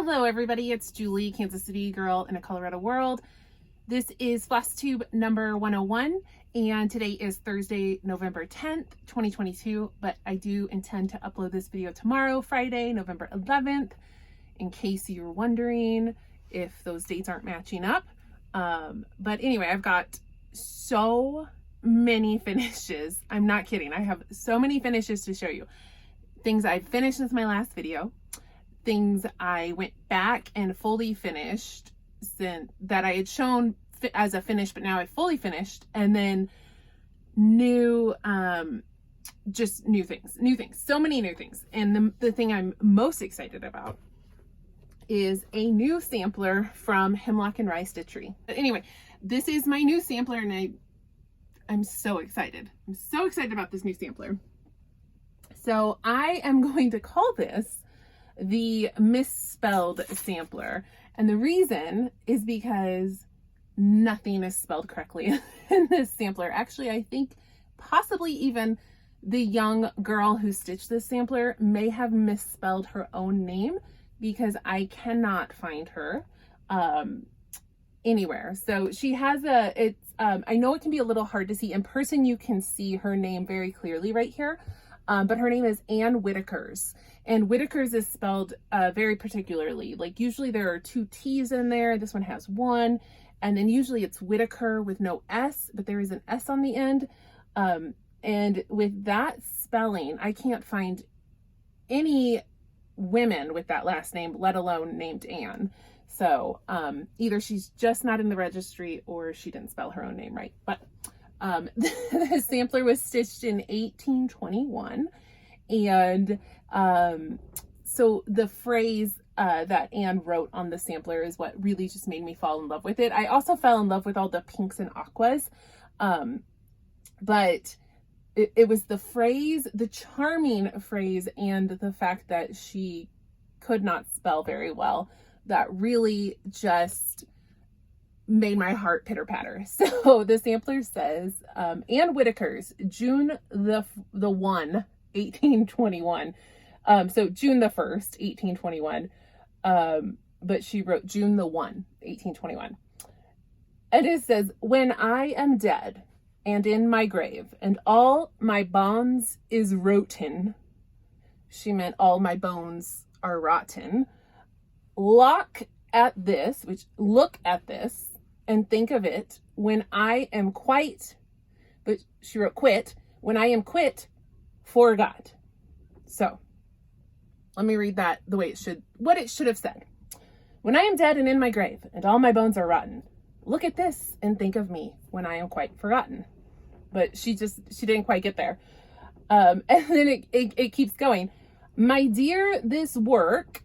Hello everybody, it's Julie, Kansas City girl in a Colorado world. This is Flosstube number 101 and today is Thursday, November 10th, 2022, but I do intend to upload this video tomorrow, Friday, November 11th, in case you're wondering if those dates aren't matching up. But anyway, I've got so many finishes. I'm not kidding. I have so many finishes to show you. Things I've finished since my last video. Things I went back and fully finished since that I had shown as a finish, but now I fully finished, and then new, just new things, so many new things. And the thing I'm most excited about is a new sampler from Hemlock Rye Stitchery. But anyway, this is my new sampler and I'm so excited. I'm so excited about this new sampler. So I am going to call this the misspelled sampler. And the reason is because nothing is spelled correctly in this sampler. Actually, I think possibly even the young girl who stitched this sampler may have misspelled her own name because I cannot find her anywhere. So she has I know it can be a little hard to see. In person, you can see her name very clearly right here. But her name is Ann Whitakers, and Whitakers is spelled very particularly. Like usually there are 2 T's in there. This one has 1, and then usually it's Whitaker with no S, but there is an S on the end. And with that spelling, I can't find any women with that last name, let alone named Ann. So either she's just not in the registry or she didn't spell her own name right. But the sampler was stitched in 1821, and so the phrase that Anne wrote on the sampler is what really just made me fall in love with it. I also fell in love with all the pinks and aquas, but it was the phrase, the charming phrase, and the fact that she could not spell very well that really just made my heart pitter patter. So the sampler says, Ann Whitakers, June the 1, 1821. So June the 1st, 1821. But she wrote June the 1, 1821. And it says, when I am dead and in my grave and all my bonds is rotten. She meant all my bones are rotten. Look at this, and think of it when I am quite, but she wrote quit, when I am quit, forgot. So let me read that the way what it should have said. When I am dead and in my grave and all my bones are rotten, look at this and think of me when I am quite forgotten. But she didn't quite get there. And then it keeps going. My dear, this work,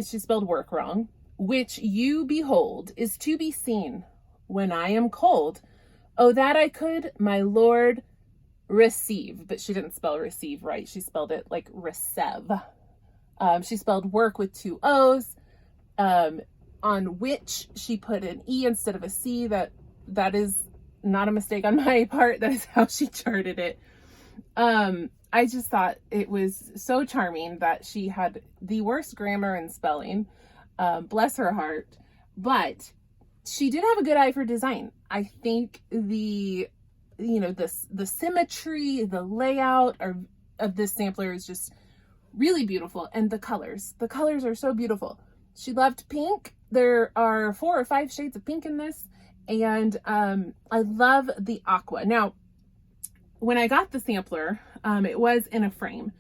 she spelled work wrong, which you behold is to be seen when I am cold. Oh, that I could, my Lord, receive. But she didn't spell receive right. She spelled it like resev. She spelled work with 2 O's. On which she put an E instead of a C. That is not a mistake on my part. That is how she charted it. I just thought it was so charming that she had the worst grammar and spelling. Bless her heart. But she did have a good eye for design. I think the symmetry, the layout of this sampler is just really beautiful. And the colors are so beautiful. She loved pink. There are 4 or 5 shades of pink in this. And I love the aqua. Now, when I got the sampler, it was in a frame.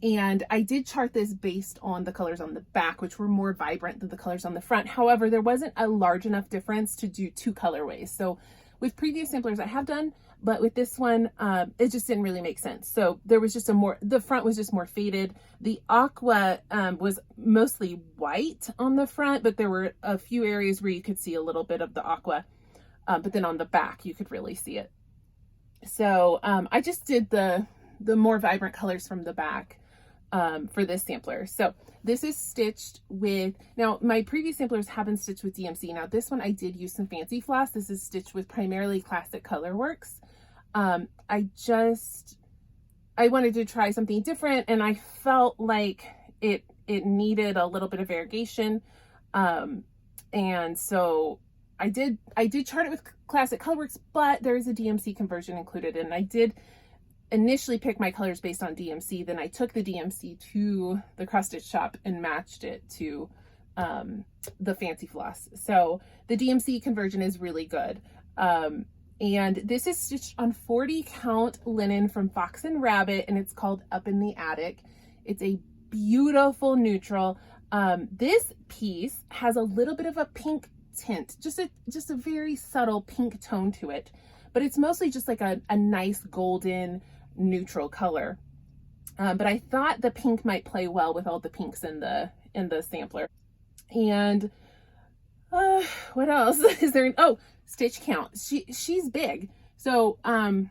And I did chart this based on the colors on the back, which were more vibrant than the colors on the front. However, there wasn't a large enough difference to do 2 colorways. So with previous samplers I have done, but with this one, it just didn't really make sense. So there was just the front was just more faded. The aqua was mostly white on the front, but there were a few areas where you could see a little bit of the aqua. But then on the back, you could really see it. So I just did the more vibrant colors from the back for this sampler. So this is stitched with, now my previous samplers have been stitched with DMC. Now this one I did use some fancy floss. This is stitched with primarily Classic Colorworks. I wanted to try something different, and I felt like it needed a little bit of variegation. And so I did chart it with Classic Colorworks, but there's a DMC conversion included. And I did initially pick my colors based on DMC. Then I took the DMC to the cross stitch shop and matched it to the fancy floss. So the DMC conversion is really good. And this is stitched on 40 count linen from Fox and Rabbit, and it's called Up in the Attic. It's a beautiful neutral. This piece has a little bit of a pink tint, just a very subtle pink tone to it, but it's mostly just like a nice golden neutral color. But I thought the pink might play well with all the pinks in the sampler. And what else is there? Oh, stitch count. She's big. So I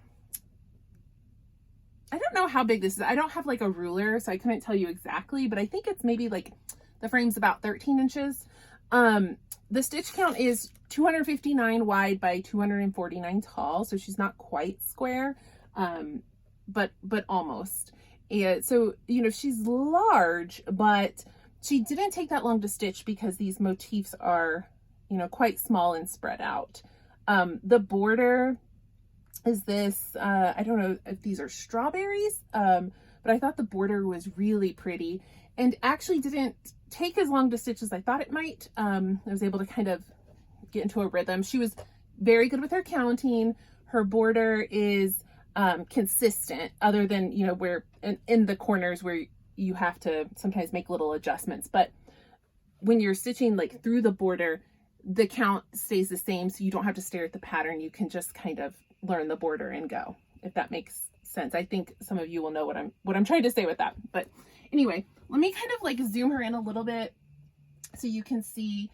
don't know how big this is. I don't have like a ruler, so I couldn't tell you exactly, but I think it's maybe like the frame's about 13 inches. The stitch count is 259 wide by 249 tall, so she's not quite square, but almost. And so, you know, she's large, but she didn't take that long to stitch because these motifs are, you know, quite small and spread out. The border is this, I don't know if these are strawberries, but I thought the border was really pretty and actually didn't take as long to stitch as I thought it might. I was able to kind of get into a rhythm. She was very good with her counting. Her border is consistent, other than, you know, where in the corners where you have to sometimes make little adjustments. But when you're stitching like through the border, the count stays the same, so you don't have to stare at the pattern. You can just kind of learn the border and go, if that makes sense. I think some of you will know what I'm trying to say with that. But anyway, let me kind of like zoom her in a little bit so you can see.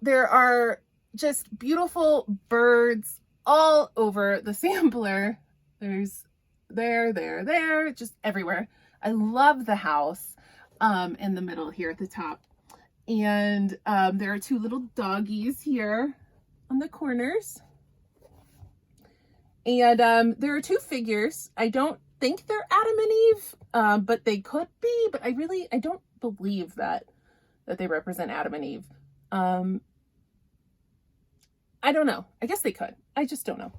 There are just beautiful birds all over the sampler. There's there, just everywhere. I love the house in the middle here at the top. And there are two little doggies here on the corners. And there are two figures. I don't think they're Adam and Eve, but they could be, but I don't believe that they represent Adam and Eve. I don't know. I guess they could. I just don't know.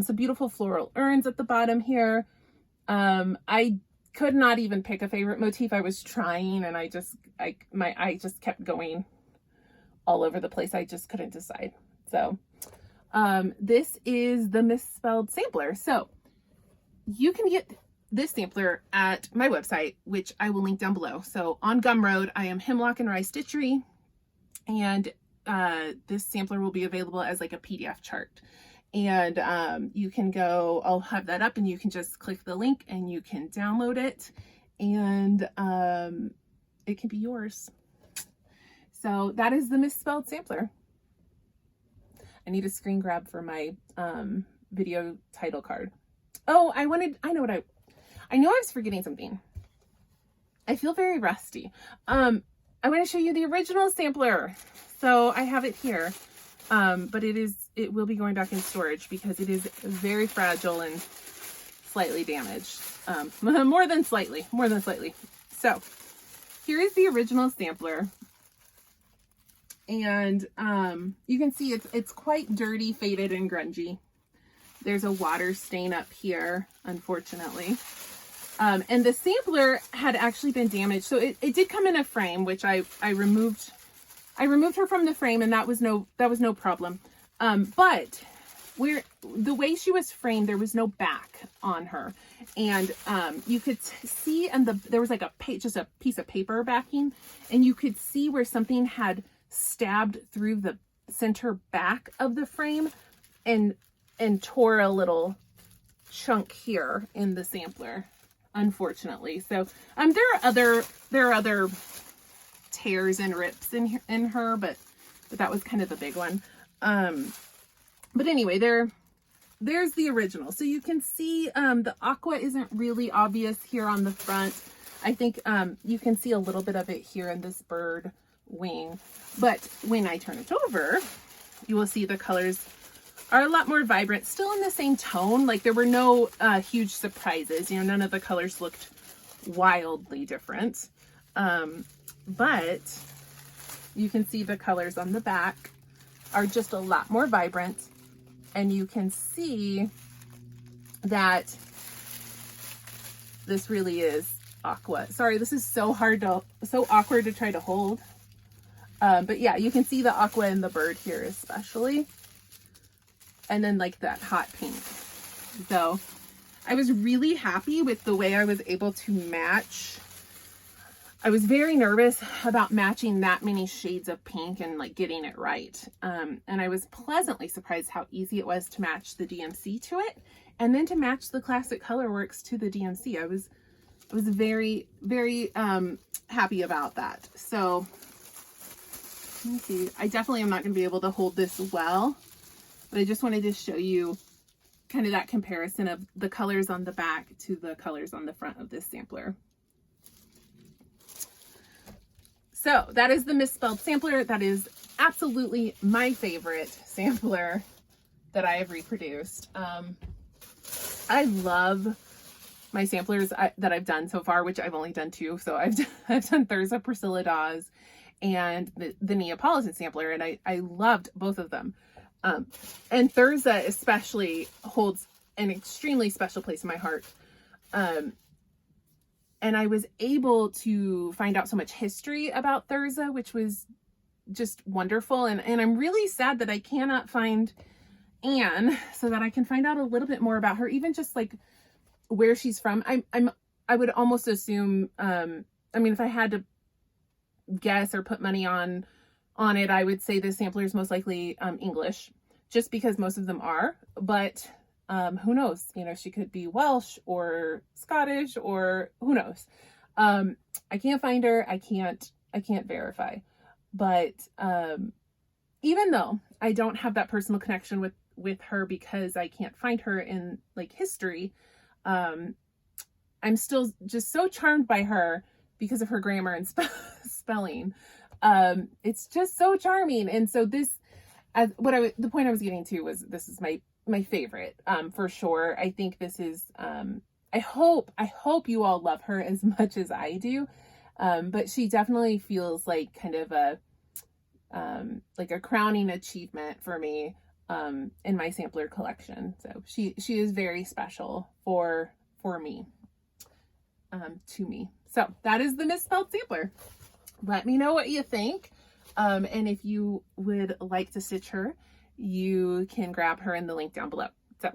Some beautiful floral urns at the bottom here. I could not even pick a favorite motif. I was trying, and my eye just kept going all over the place. I just couldn't decide. So this is the misspelled sampler. So you can get this sampler at my website, which I will link down below. So on Gumroad, I am Hemlock Rye Stitchery, and this sampler will be available as like a PDF chart. And you can go, I'll have that up, and you can just click the link and you can download it, and it can be yours. So that is the misspelled sampler. I need a screen grab for my video title card. Oh, I know I was forgetting something. I feel very rusty. I want to show you the original sampler. So I have it here. But it will be going back in storage because it is very fragile and slightly damaged. More than slightly. So here is the original sampler. And you can see it's quite dirty, faded, and grungy. There's a water stain up here, unfortunately. And the sampler had actually been damaged. So it did come in a frame, which I removed her from the frame, and that was no problem. But the way she was framed, there was no back on her, and you could see, and there was like just a piece of paper backing, and you could see where something had stabbed through the center back of the frame and tore a little chunk here in the sampler, unfortunately. So there are other tears and rips in her, but that was kind of the big one. But anyway, there's the original. So you can see the aqua isn't really obvious here on the front. I think you can see a little bit of it here in this bird wing, but when I turn it over, you will see the colors are a lot more vibrant, still in the same tone. Like there were no huge surprises, you know, none of the colors looked wildly different. But you can see the colors on the back are just a lot more vibrant, and you can see that this really is aqua. Sorry, this is so awkward to try to hold. But yeah, you can see the aqua in the bird here especially. And then like that hot pink. So I was really happy with the way I was able to match. I was very nervous about matching that many shades of pink and like getting it right. And I was pleasantly surprised how easy it was to match the DMC to it. And then to match the Classic Colorworks to the DMC. I was very, very happy about that. So let me see. I definitely am not going to be able to hold this well, but I just wanted to show you kind of that comparison of the colors on the back to the colors on the front of this sampler. So that is the misspelled sampler. That is absolutely my favorite sampler that I have reproduced. I love my samplers that I've done so far, which I've only done 2. So I've done Thurza, Priscilla Dawes, and the Neapolitan sampler, and I loved both of them. And Thurza especially holds an extremely special place in my heart. And I was able to find out so much history about Thurza, which was just wonderful. And I'm really sad that I cannot find Anne so that I can find out a little bit more about her, even just like where she's from. I would almost assume, I mean, if I had to guess or put money on it, I would say this sampler is most likely English, just because most of them are. But who knows? You know, she could be Welsh or Scottish, or who knows? I can't find her. I can't verify. But even though I don't have that personal connection with her because I can't find her in like history, I'm still just so charmed by her because of her grammar and spelling. It's just so charming. And so this, the point I was getting to was, this is my favorite, for sure. I think this is, I hope you all love her as much as I do. But she definitely feels like kind of like a crowning achievement for me, in my sampler collection. So she is very special for me, to me. So that is the misspelled sampler. Let me know what you think. And if you would like to stitch her, you can grab her in the link down below. So,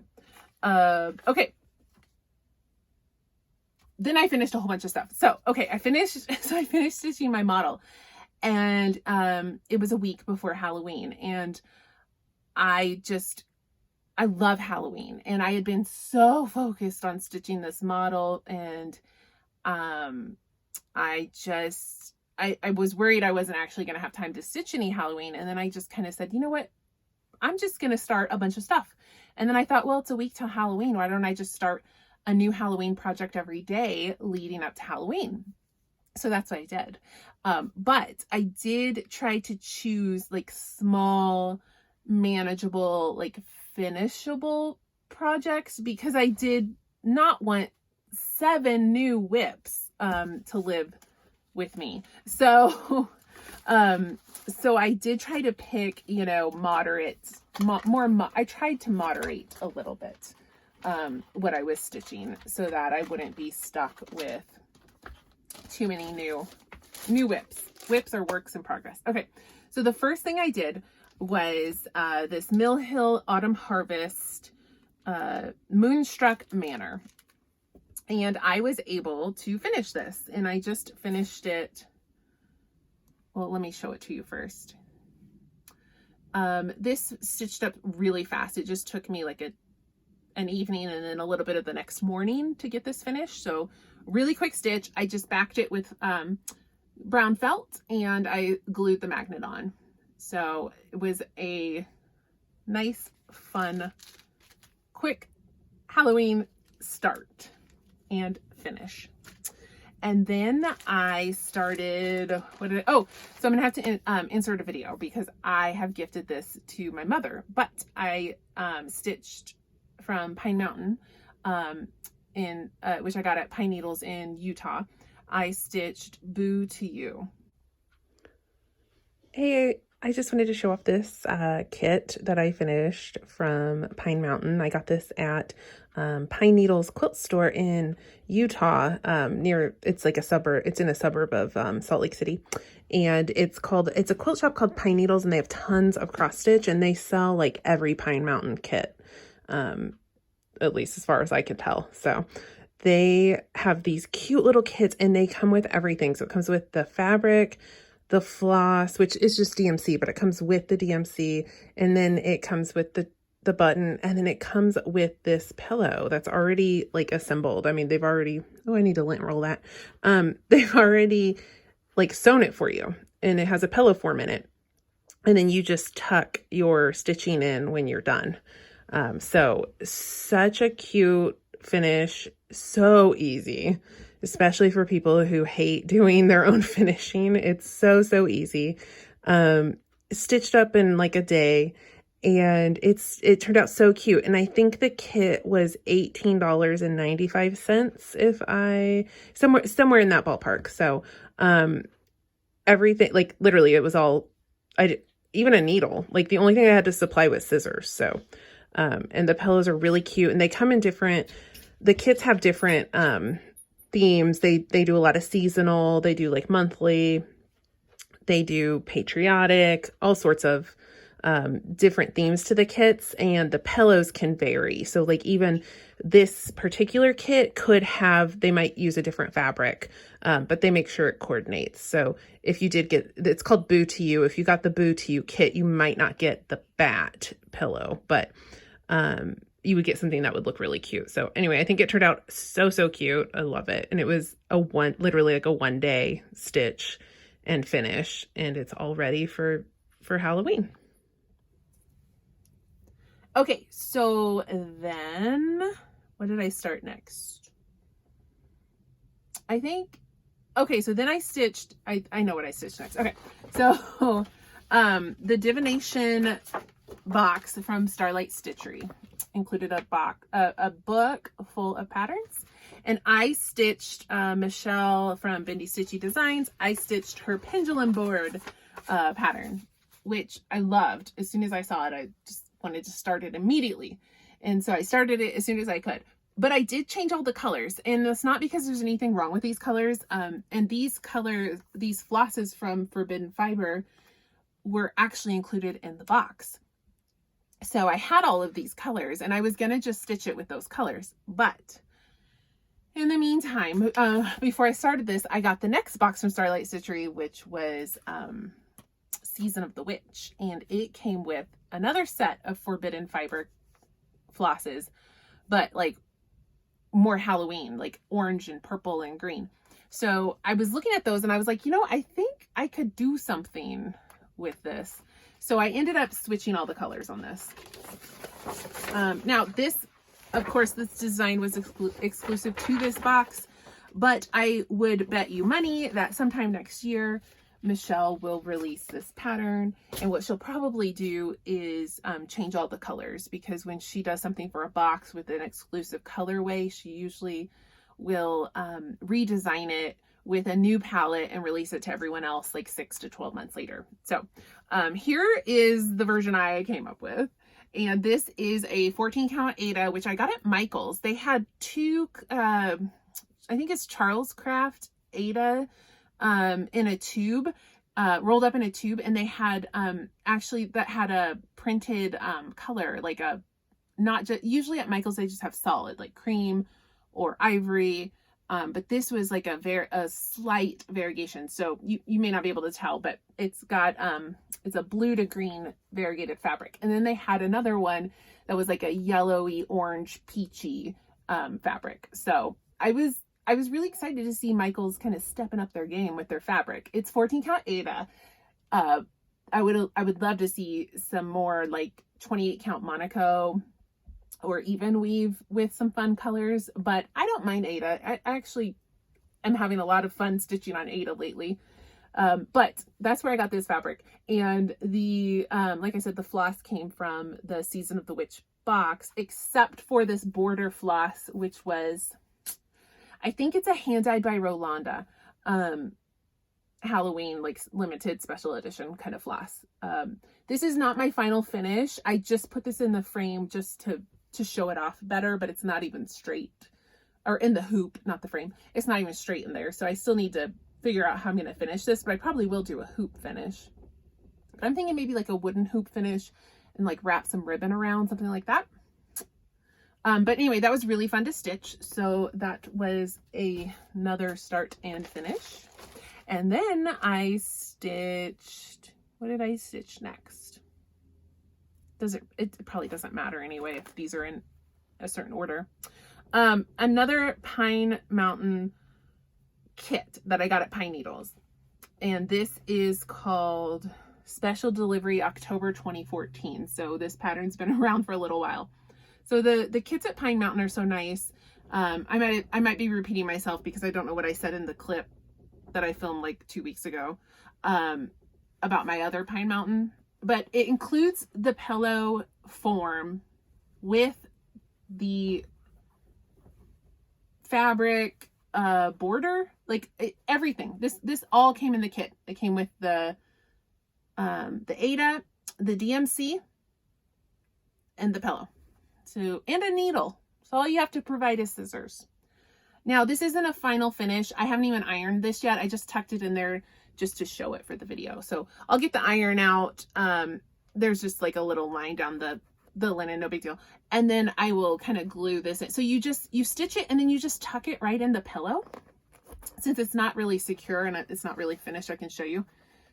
okay. Then I finished a whole bunch of stuff. So, okay, I finished stitching my model, and it was a week before Halloween, and I love Halloween, and I had been so focused on stitching this model, and I was worried I wasn't actually going to have time to stitch any Halloween. And then I just kind of said, you know what? I'm just going to start a bunch of stuff. And then I thought, well, it's a week till Halloween. Why don't I just start a new Halloween project every day leading up to Halloween? So that's what I did. But I did try to choose like small, manageable, like finishable projects, because I did not want 7 new whips to live with me. So so I did try to pick, you know, I tried to moderate a little bit what I was stitching, so that I wouldn't be stuck with too many new whips. Whips are works in progress. Okay, so the first thing I did was this Mill Hill Autumn Harvest Moonstruck Manor. And I was able to finish this, and I just finished it. Well, let me show it to you first. This stitched up really fast. It just took me like an evening and then a little bit of the next morning to get this finished. So really quick stitch. I just backed it with brown felt, and I glued the magnet on. So it was a nice, fun, quick Halloween start and finish. And then I started, so I'm gonna have to insert a video, because I have gifted this to my mother. But I stitched from Pine Mountain, which I got at Pine Needles in Utah. I stitched Boo to You. Hey, I just wanted to show off this kit that I finished from Pine Mountain. I got this at Pine Needles Quilt Store in Utah, it's like a suburb, it's in a suburb of Salt Lake City. And it's a quilt shop called Pine Needles, and they have tons of cross stitch, and they sell like every Pine Mountain kit, at least as far as I can tell. So they have these cute little kits, and they come with everything. So it comes with the fabric, the floss, which is just DMC, but it comes with the DMC, and then it comes with the button, and then it comes with this pillow that's already like assembled. I mean, they've already, oh, I need to lint roll that. They've already like sewn it for you, and it has a pillow form in it. And then you just tuck your stitching in when you're done. So such a cute finish, so easy, especially for people who hate doing their own finishing. It's so easy. Stitched up in like a day, and it turned out so cute. And I think the kit was $18.95, if somewhere in that ballpark. So everything, like literally it was all, even a needle, like the only thing I had to supply was scissors. So and the pillows are really cute, and they come in the kits have different themes. They do a lot of seasonal, they do like monthly, they do patriotic, all sorts of different themes to the kits, and the pillows can vary. So like even this particular kit they might use a different fabric, but they make sure it coordinates. So if you did it's called Boo to You. If you got the Boo to You kit, you might not get the bat pillow, but you would get something that would look really cute. So anyway, I think it turned out so cute. I love it. And it was literally like a 1-day stitch and finish, and it's all ready for Halloween. Okay, so then what did I start next? So then I stitched, I know what I stitched next. Okay, so the divination box from Starlight Stitchery included a book full of patterns, and I stitched Michelle from Bendy Stitchy Designs. I stitched her pendulum board pattern, which I loved. As soon as I saw it, I just wanted to start it immediately, and so I started it as soon as I could. But I did change all the colors, and it's not because there's anything wrong with these colors. And these flosses from Forbidden Fiber were actually included in the box. So I had all of these colors, and I was going to just stitch it with those colors. But in the meantime, before I started this, I got the next box from Starlight Stitchery, which was Season of the Witch. And it came with another set of Forbidden Fiber flosses, but like more Halloween, like orange and purple and green. So I was looking at those, and I was like, I think I could do something with this. So I ended up switching all the colors on this. Now this, of course, this design was exclusive to this box, but I would bet you money that sometime next year, Michelle will release this pattern, and what she'll probably do is change all the colors, because when she does something for a box with an exclusive colorway, she usually will redesign it with a new palette and release it to everyone else like 6 to 12 months later. So here is the version I came up with. And this is a 14 count Aida, which I got at Michael's. They had two, I think it's Charles Craft Aida in a tube, rolled up in a tube. And they had actually that had a printed color, like not just, usually at Michael's they just have solid, like cream or ivory. But this was like a slight variegation. So you may not be able to tell, but it's got, it's a blue to green variegated fabric. And then they had another one that was like a yellowy, orange, peachy, fabric. So I was really excited to see Michael's kind of stepping up their game with their fabric. It's 14 count Aida. I would love to see some more like 28 count Monaco, or even weave with some fun colors, but I don't mind Aida. I actually am having a lot of fun stitching on Aida lately. But that's where I got this fabric. And the, like I said, the floss came from the Season of the Witch box, except for this border floss, which was, I think it's a hand dyed by Rolanda. Halloween, like limited special edition kind of floss. This is not my final finish. I just put this in the frame just to show it off better, but it's not even straight, or in the hoop, not the frame. It's not even straight in there. So I still need to figure out how I'm going to finish this, but I probably will do a hoop finish. But I'm thinking maybe like a wooden hoop finish and like wrap some ribbon around, something like that. But anyway, that was really fun to stitch. So that was another start and finish. And then I stitched, what did I stitch next? It probably doesn't matter anyway if these are in a certain order. Another Pine Mountain kit that I got at Pine Needles. And this is called Special Delivery October 2014. So this pattern's been around for a little while. So the kits at Pine Mountain are so nice. I might be repeating myself because I don't know what I said in the clip that I filmed like 2 weeks ago about my other Pine Mountain, but it includes the pillow form with the fabric border, like everything. This all came in the kit. It came with the Ada, the DMC, and the pillow. So, and a needle. So all you have to provide is scissors. Now, this isn't a final finish. I haven't even ironed this yet. I just tucked it in there just to show it for the video. So I'll get the iron out. There's just like a little line down the linen, no big deal. And then I will kind of glue this in. So you stitch it and then you just tuck it right in the pillow. Since it's not really secure and it's not really finished, I can show you.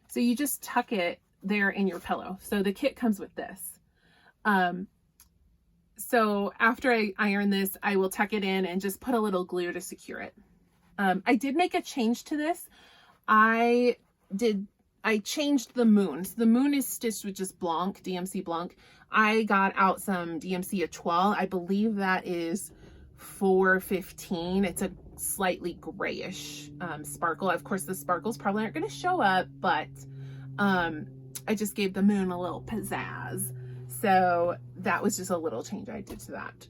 So you just tuck it there in your pillow. So the kit comes with this. So after I iron this, I will tuck it in and just put a little glue to secure it. I did make a change to this. I changed the moon. So the moon is stitched with just Blanc, DMC Blanc. I got out some DMC Etoile. I believe that is 415. It's a slightly grayish sparkle. Of course, the sparkles probably aren't going to show up, but I just gave the moon a little pizzazz. So that was just a little change I did to that.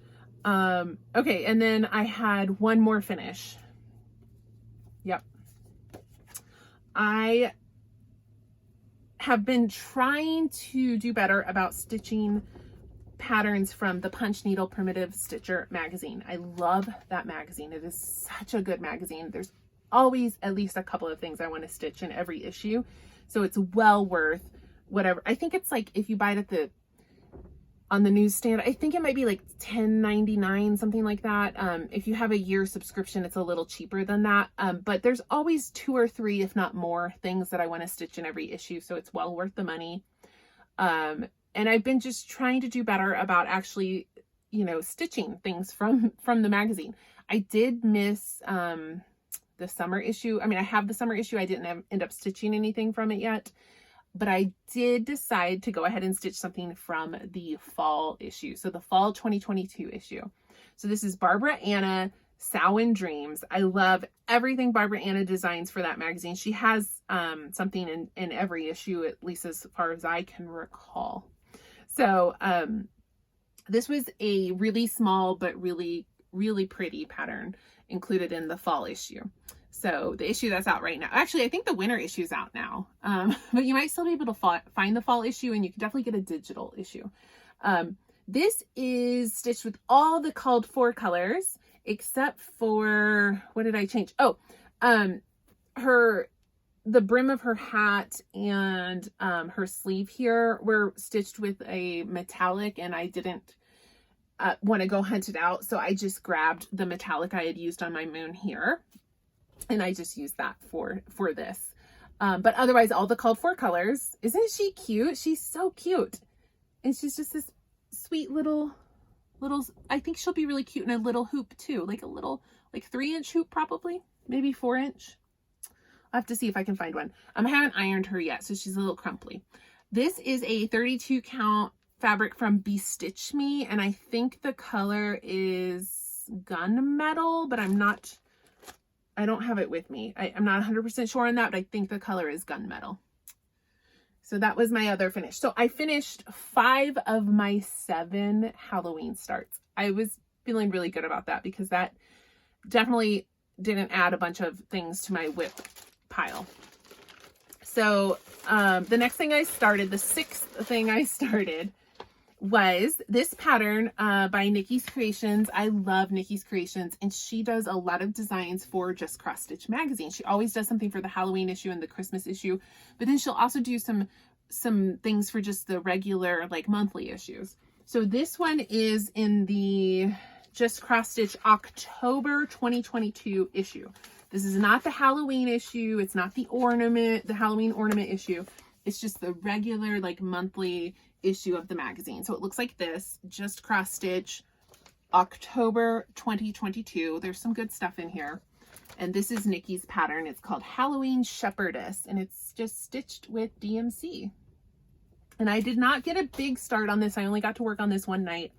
Okay, and then I had one more finish. Yep. I have been trying to do better about stitching patterns from the Punch Needle Primitive Stitcher magazine. I love that magazine. It is such a good magazine. There's always at least a couple of things I want to stitch in every issue. So it's well worth whatever. I think it's like if you buy it on the newsstand, I think it might be like $10.99, something like that. If you have a year subscription, it's a little cheaper than that. But there's always 2 or 3, if not more, things that I want to stitch in every issue. So it's well worth the money. And I've been just trying to do better about actually, stitching things from the magazine. I did miss the summer issue. I mean, I have the summer issue. I didn't end up stitching anything from it yet. But I did decide to go ahead and stitch something from the fall issue. So the fall 2022 issue. So this is Barbara Anna Samhain Dreams. I love everything Barbara Anna designs for that magazine. She has something in every issue, at least as far as I can recall. So this was a really small but really, really pretty pattern included in the fall issue. So the issue that's out right now, actually, I think the winter issue is out now, but you might still be able to find the fall issue, and you can definitely get a digital issue. This is stitched with all the called for colors, except for, what did I change? Oh, the brim of her hat and her sleeve here were stitched with a metallic, and I didn't want to go hunt it out. So I just grabbed the metallic I had used on my moon here. And I just used that for this. But otherwise, all the called for colors. Isn't she cute? She's so cute. And she's just this sweet little, I think she'll be really cute in a little hoop too. Like a little, like 3-inch hoop probably. Maybe 4-inch. I'll have to see if I can find one. I haven't ironed her yet, so she's a little crumply. This is a 32 count fabric from Bestitch Me. And I think the color is gunmetal, but I don't have it with me. I'm not 100% sure on that, but I think the color is gunmetal. So that was my other finish. So I finished 5 of my 7 Halloween starts. I was feeling really good about that because that definitely didn't add a bunch of things to my whip pile. So the next thing I started, the sixth thing I started, was this pattern by Nikki's Creations. I love Nikki's Creations, and she does a lot of designs for Just Cross Stitch magazine. She always does something for the Halloween issue and the Christmas issue, but then she'll also do some things for just the regular, like, monthly issues. So this one is in the Just Cross Stitch October 2022 issue. This is not the Halloween issue. It's not the Halloween ornament issue. It's just the regular, like, monthly issue of the magazine. So it looks like this, Just Cross Stitch October 2022. There's some good stuff in here. And this is Nikki's pattern. It's called Halloween Shepherdess, and it's just stitched with DMC. And I did not get a big start on this. I only got to work on this one night.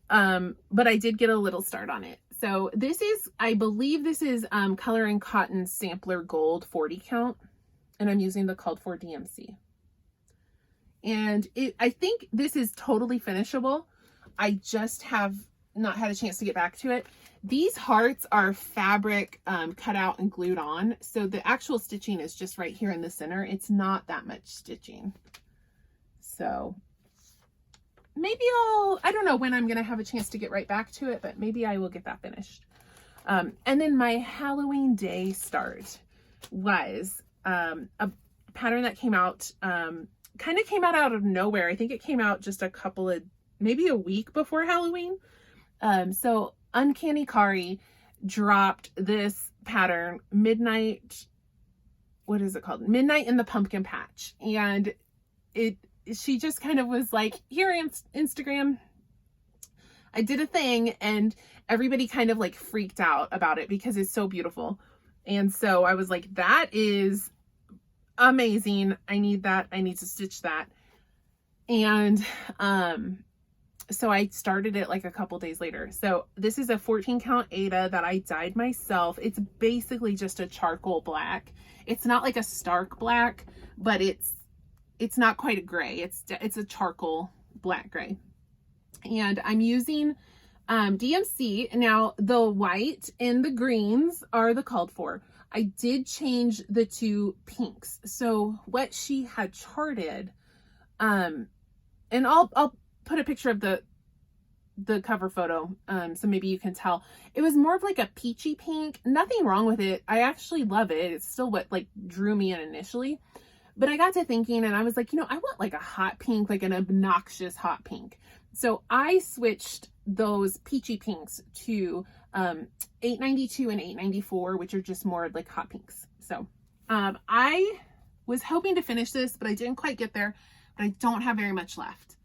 But I did get a little start on it. So this is, I believe this is Color and Cotton Sampler Gold 40 count. And I'm using the Called For DMC. And I think this is totally finishable. I just have not had a chance to get back to it. These hearts are fabric cut out and glued on. So the actual stitching is just right here in the center. It's not that much stitching. So maybe I don't know when I'm going to have a chance to get right back to it, but maybe I will get that finished. And then my Halloween day start was a pattern that came out, kind of came out of nowhere. I think it came out just maybe a week before Halloween. So Uncanny Kari dropped this pattern, Midnight, what is it called? Midnight in the Pumpkin Patch. And she just kind of was like, here, Instagram, I did a thing, and everybody kind of like freaked out about it because it's so beautiful. And so I was like, that is amazing. I need that. I need to stitch that. And so I started it like a couple days later. So this is a 14 count Aida that I dyed myself. It's basically just a charcoal black. It's not like a stark black, but it's not quite a gray. It's a charcoal black gray. And I'm using DMC. Now the white and the greens are the Called For. I did change the two pinks. So what she had charted, and I'll put a picture of the cover photo, so maybe you can tell. It was more of like a peachy pink. Nothing wrong with it. I actually love it. It's still what like drew me in initially. But I got to thinking, and I was like, I want like a hot pink, like an obnoxious hot pink. So I switched those peachy pinks to 892 and 894, which are just more like hot pinks. So I was hoping to finish this, but I didn't quite get there. But I don't have very much left.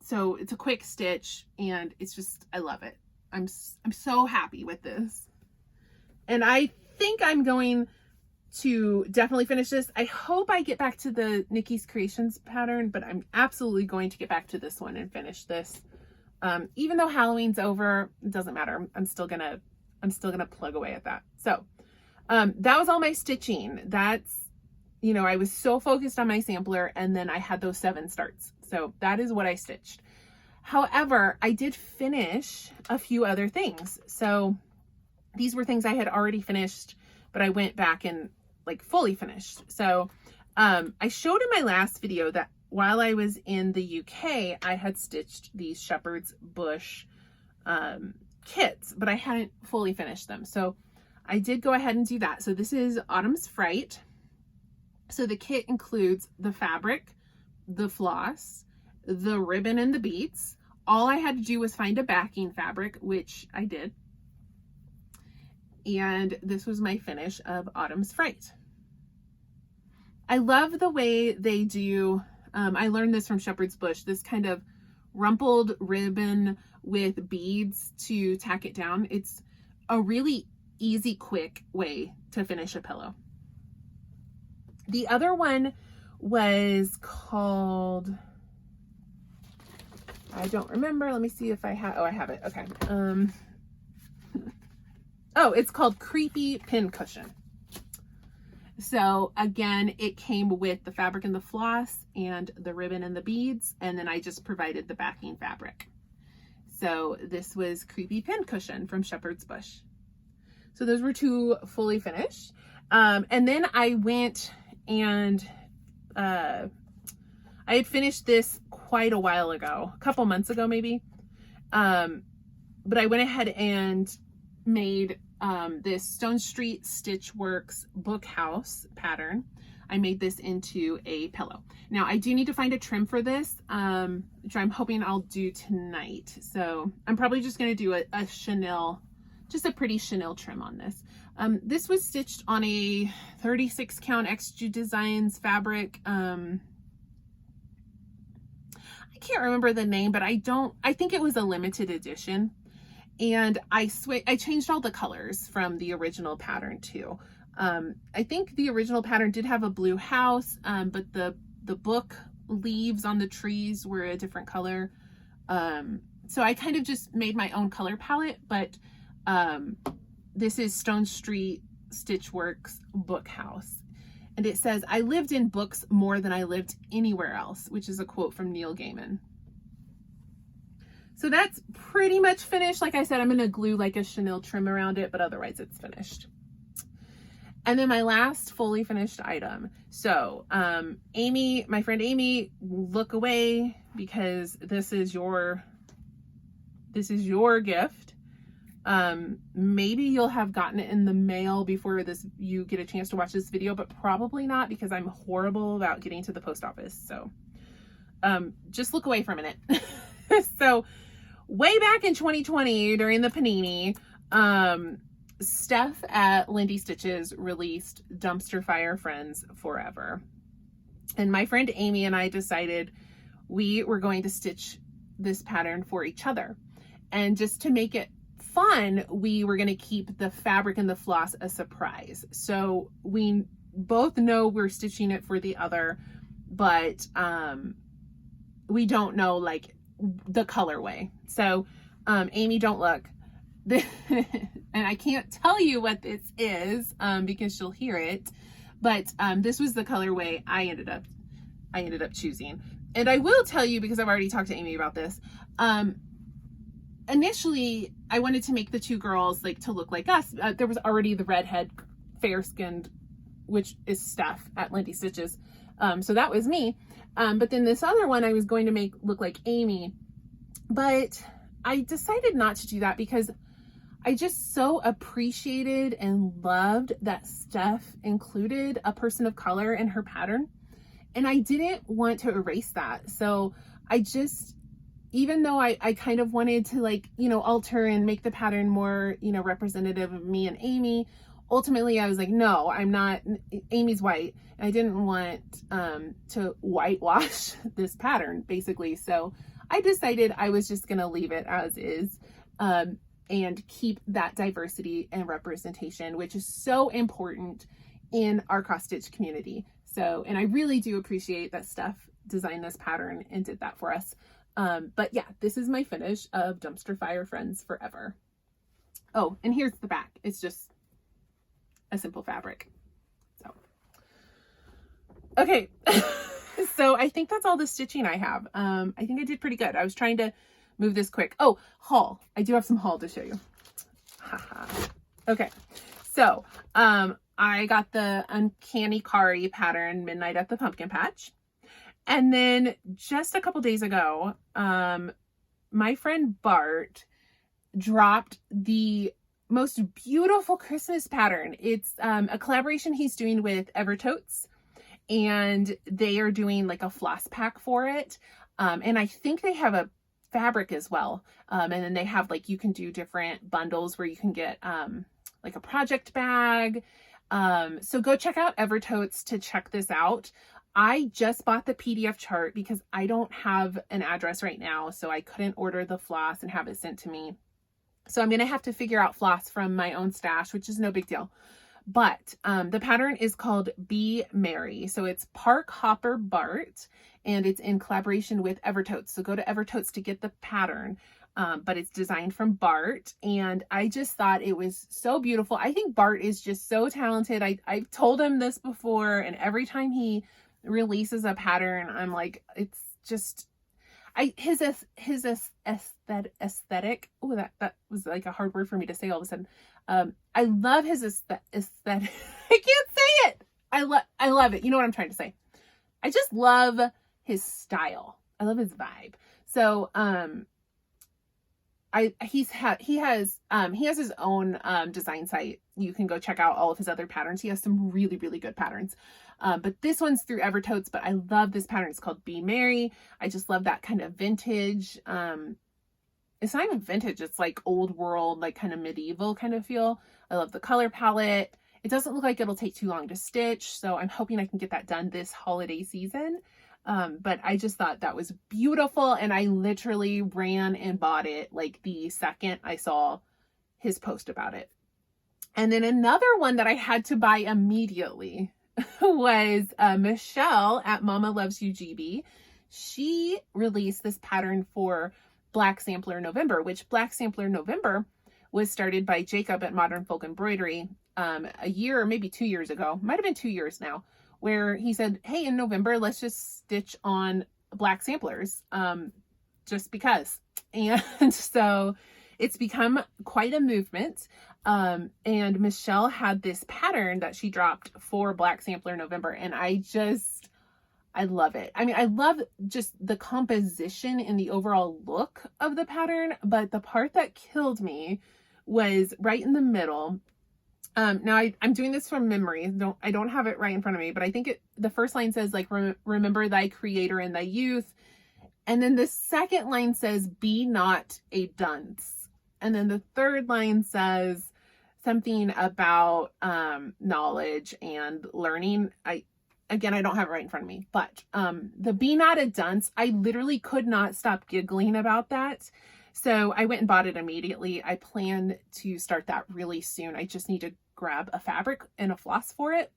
So it's a quick stitch, and it's just, I love it. I'm so happy with this. And I think I'm going to definitely finish this. I hope I get back to the Nikki's Creations pattern, but I'm absolutely going to get back to this one and finish this. Even though Halloween's over, it doesn't matter. I'm still gonna plug away at that. So that was all my stitching. That's, I was so focused on my sampler, and then I had those 7 starts. So that is what I stitched. However, I did finish a few other things. So these were things I had already finished, but I went back and like fully finished. So I showed in my last video that while I was in the UK, I had stitched these Shepherd's Bush kits, but I hadn't fully finished them. So I did go ahead and do that. So this is Autumn's Fright. So the kit includes the fabric, the floss, the ribbon, and the beads. All I had to do was find a backing fabric, which I did. And this was my finish of Autumn's Fright. I love the way they do, I learned this from Shepherd's Bush, this kind of rumpled ribbon with beads to tack it down. It's a really easy, quick way to finish a pillow. The other one was called, I don't remember. Let me see if I have, I have it. Okay. Oh, it's called Creepy Pincushion. So again, it came with the fabric and the floss and the ribbon and the beads, and then I just provided the backing fabric. So this was Creepy Pincushion from Shepherd's Bush. So those were 2 fully finished. And then I went and I had finished this quite a while ago, a couple months ago maybe. But I went ahead and made this Stone Street Stitchworks book house pattern. I made this into a pillow. Now I do need to find a trim for this, which I'm hoping I'll do tonight. So I'm probably just going to do a chenille, just a pretty chenille trim on this. This was stitched on a 36 count XG Designs fabric. I can't remember the name, but I think it was a limited edition. And I changed all the colors from the original pattern too. I think the original pattern did have a blue house, but the book leaves on the trees were a different color. So I kind of just made my own color palette, but this is Stone Street Stitchworks book house. And it says, "I lived in books more than I lived anywhere else," which is a quote from Neil Gaiman. So that's pretty much finished. Like I said, I'm going to glue like a chenille trim around it, but otherwise it's finished. And then my last fully finished item. So Amy, my friend Amy, look away because this is your gift. Maybe you'll have gotten it in the mail before you get a chance to watch this video, but probably not because I'm horrible about getting to the post office. So just look away for a minute. So way back in 2020 during the Panini, Steph at Lindy Stitches released Dumpster Fire Friends Forever. And my friend Amy and I decided we were going to stitch this pattern for each other. And just to make it fun, we were going to keep the fabric and the floss a surprise. So we both know we're stitching it for the other, but we don't know like the colorway. So Amy, don't look. And I can't tell you what this is because she'll hear it, but this was the colorway I ended up choosing. And I will tell you, because I've already talked to Amy about this, initially I wanted to make the 2 girls like to look like us. There was already the redhead, fair-skinned, which is Steph at Lindy Stitches. So that was me. But then this other one I was going to make look like Amy, but I decided not to do that because I just so appreciated and loved that Steph included a person of color in her pattern. And I didn't want to erase that. So I just, even though I kind of wanted to like, alter and make the pattern more, representative of me and Amy, ultimately I was like, no, I'm not, Amy's white. And I didn't want to whitewash this pattern basically. So I decided I was just going to leave it as is. And keep that diversity and representation, which is so important in our cross stitch community. So, and I really do appreciate that Steph designed this pattern and did that for us. But yeah, this is my finish of Dumpster Fire Friends Forever. Oh, and here's the back. It's just a simple fabric. So, okay. So I think that's all the stitching I have. I think I did pretty good. I was trying to move this quick. Oh, haul. I do have some haul to show you. Okay. So, I got the Uncanny Kari pattern Midnight at the Pumpkin Patch. And then just a couple days ago, my friend Bart dropped the most beautiful Christmas pattern. It's a collaboration he's doing with Evertotes, and they are doing like a floss pack for it. And I think they have a fabric as well. And then they have like, you can do different bundles where you can get like a project bag. So go check out Evertotes to check this out. I just bought the PDF chart because I don't have an address right now, so I couldn't order the floss and have it sent to me. So I'm going to have to figure out floss from my own stash, which is no big deal. But the pattern is called Be Merry. So it's Park Hopper Bart, and it's in collaboration with Evertotes. So go to Evertotes to get the pattern. But it's designed from Bart, and I just thought it was so beautiful. I think Bart is just so talented. I've told him this before, and every time he releases a pattern, I'm like, it's just, his aesthetic. Oh, that was like a hard word for me to say all of a sudden. I love his aesthetic. I can't say it. I love it. You know what I'm trying to say? I just love his style. I love his vibe. So, he has his own design site. You can go check out all of his other patterns. He has some really, really good patterns. But this one's through Evertotes, but I love this pattern. It's called Be Merry. I just love that kind of vintage. It's not even vintage. It's like old world, like kind of medieval kind of feel. I love the color palette. It doesn't look like it'll take too long to stitch. So I'm hoping I can get that done this holiday season. But I just thought that was beautiful. And I literally ran and bought it like the second I saw his post about it. And then another one that I had to buy immediately was Michelle at Mama Loves You GB. She released this pattern for Black Sampler November, which Black Sampler November was started by Jacob at Modern Folk Embroidery a year or maybe 2 years ago. Might have been 2 years now, where he said, hey, in November, let's just stitch on black samplers just because. And so it's become quite a movement. And Michelle had this pattern that she dropped for Black Sampler November. And I love it. I mean, I love just the composition and the overall look of the pattern. But the part that killed me was right in the middle. Now I'm doing this from memory. I don't have it right in front of me, but I think the first line says like, remember thy creator in thy youth. And then the second line says, be not a dunce. And then the third line says something about knowledge and learning. I don't have it right in front of me, but the be not a dunce, I literally could not stop giggling about that. So I went and bought it immediately. I plan to start that really soon. I just need to grab a fabric and a floss for it.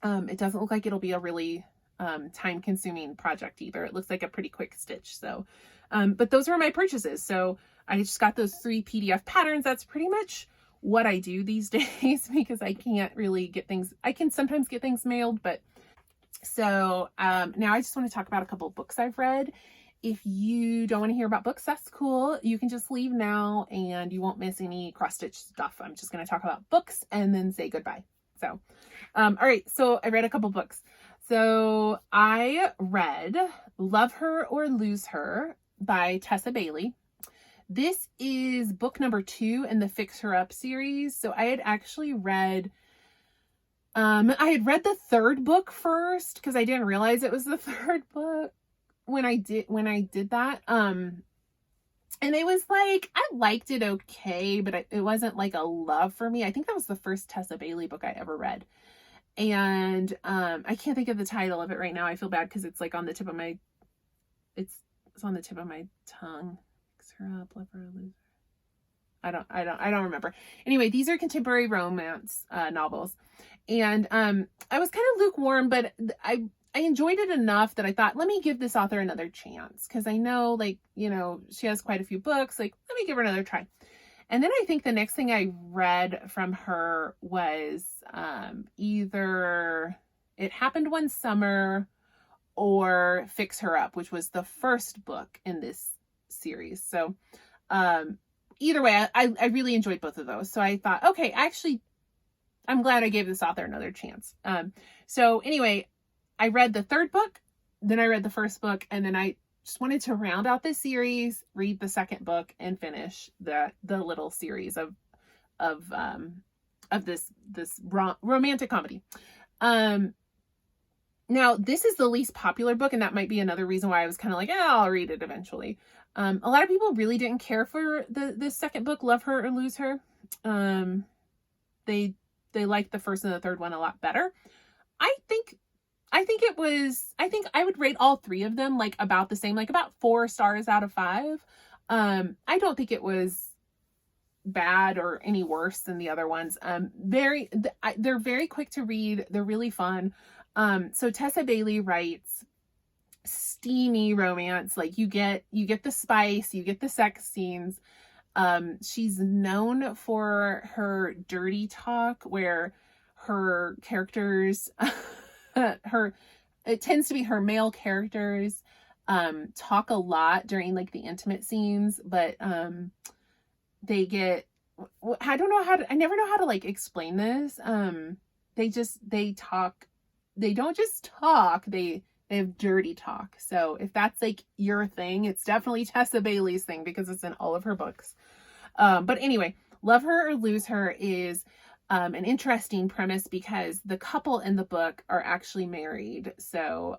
It doesn't look like it'll be a really time-consuming project either. It looks like a pretty quick stitch. So, but those were my purchases. So I just got those 3 PDF patterns. That's pretty much what I do these days because I can't really get things. I can sometimes get things mailed, but so now I just want to talk about a couple of books I've read. If you don't want to hear about books, that's cool. You can just leave now and you won't miss any cross-stitch stuff. I'm just going to talk about books and then say goodbye. So, all right. So I read a couple books. So I read Love Her or Lose Her by Tessa Bailey. This is book number 2 in the Fix Her Up series. So I had actually read the third book first because I didn't realize it was the third book when I did that. And it was like, I liked it okay, but it wasn't like a love for me. I think that was the first Tessa Bailey book I ever read. And I can't think of the title of it right now. I feel bad because it's like on the tip of my, it's on the tip of my tongue. Fix Her Up, Love Her or Lose Her. I don't remember. Anyway, these are contemporary romance novels. And I was kind of lukewarm, but I enjoyed it enough that I thought, let me give this author another chance. Because I know, like, you know, she has quite a few books. Like, let me give her another try. And then I think the next thing I read from her was either It Happened One Summer or Fix Her Up, which was the first book in this series. So either way, I really enjoyed both of those. So I thought, okay, actually, I'm glad I gave this author another chance. So anyway, I read the third book, then I read the first book, and then I just wanted to round out this series, read the second book, and finish the little series of this romantic comedy. Now, this is the least popular book, and that might be another reason why I was kind of like, I'll read it eventually. A lot of people really didn't care for the second book, Love Her or Lose Her. They liked the first and the third one a lot better. I think I would rate all 3 of them like about the same, like about 4 stars out of 5. I don't think it was bad or any worse than the other ones. They're very quick to read. They're really fun. So Tessa Bailey writes steamy romance. Like you get the spice, you get the sex scenes. She's known for her dirty talk where her characters, it tends to be her male characters, talk a lot during like the intimate scenes, but, they get I don't know how to, I never know how to like explain this. They talk, they don't just talk, they have dirty talk. So if that's like your thing, it's definitely Tessa Bailey's thing because it's in all of her books. But anyway, Love Her or Lose Her is an interesting premise because the couple in the book are actually married. So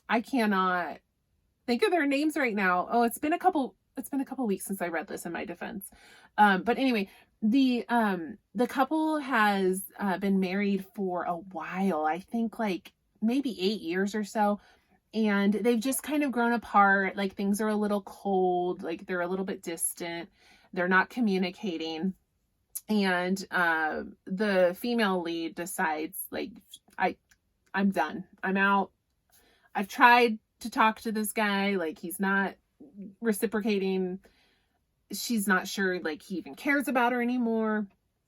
I cannot think of their names right now. Oh, it's been a couple weeks since I read this, in my defense. But anyway, the couple has been married for a while. I think like maybe 8 years or so. And they've just kind of grown apart. Like things are a little cold, like they're a little bit distant. They're not communicating. And the female lead decides like, I'm done. I'm out. I've tried to talk to this guy. Like he's not reciprocating. She's not sure like he even cares about her anymore.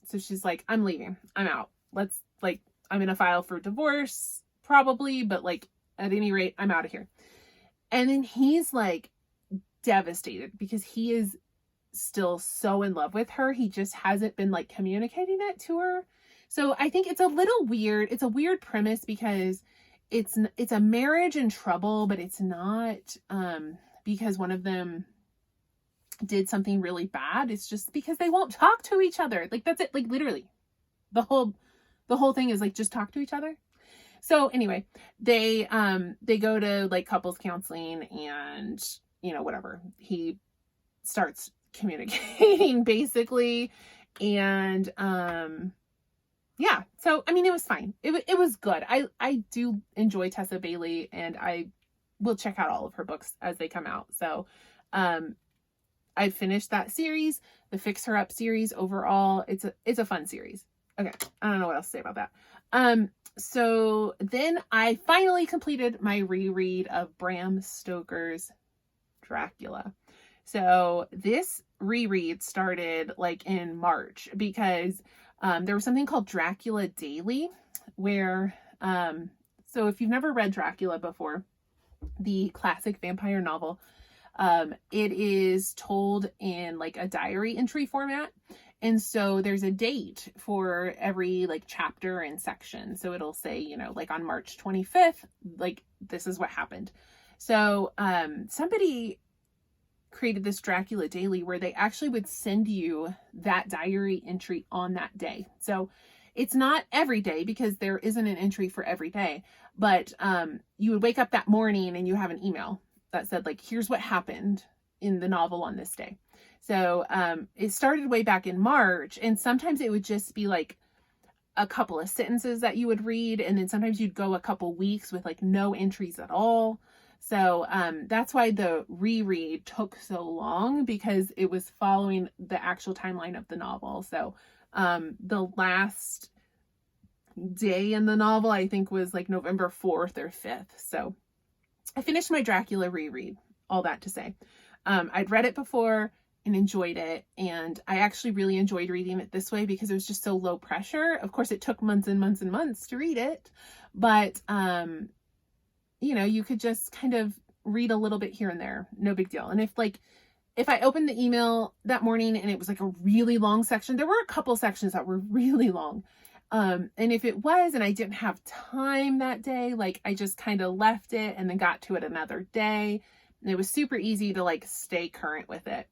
So she's like, I'm leaving. I'm out. I'm gonna file for divorce probably, but like at any rate, I'm out of here. And then he's like devastated because he is still so in love with her. He just hasn't been like communicating it to her. So I think it's a little weird. It's a weird premise because it's a marriage in trouble, but it's not because one of them did something really bad. It's just because they won't talk to each other. Like that's it. Like literally the whole thing is like just talk to each other. So anyway, they go to like couples counseling and whatever. He starts communicating basically. And yeah, so I mean it was fine. It was good. I do enjoy Tessa Bailey and I will check out all of her books as they come out. So I finished that series, the Fix Her Up series. Overall, it's a fun series. Okay, I don't know what else to say about that. So then I finally completed my reread of Bram Stoker's Dracula. So this reread started like in March because there was something called Dracula Daily where, so if you've never read Dracula before, the classic vampire novel, it is told in like a diary entry format. And so there's a date for every like chapter and section. So it'll say, like on March 25th, like this is what happened. So somebody created this Dracula Daily where they actually would send you that diary entry on that day. So it's not every day because there isn't an entry for every day, but you would wake up that morning and you have an email that said like, here's what happened in the novel on this day. So it started way back in March, and sometimes it would just be like a couple of sentences that you would read, and then sometimes you'd go a couple weeks with like no entries at all. So that's why the reread took so long, because it was following the actual timeline of the novel. So the last day in the novel, I think, was like November 4th or 5th. So I finished my Dracula reread, all that to say. I'd read it before and enjoyed it, and I actually really enjoyed reading it this way because it was just so low pressure. Of course, it took months and months and months to read it, but you could just kind of read a little bit here and there, no big deal. And if I opened the email that morning and it was like a really long section, there were a couple sections that were really long. And if it was, and I didn't have time that day, like I just kind of left it and then got to it another day. And it was super easy to like stay current with it.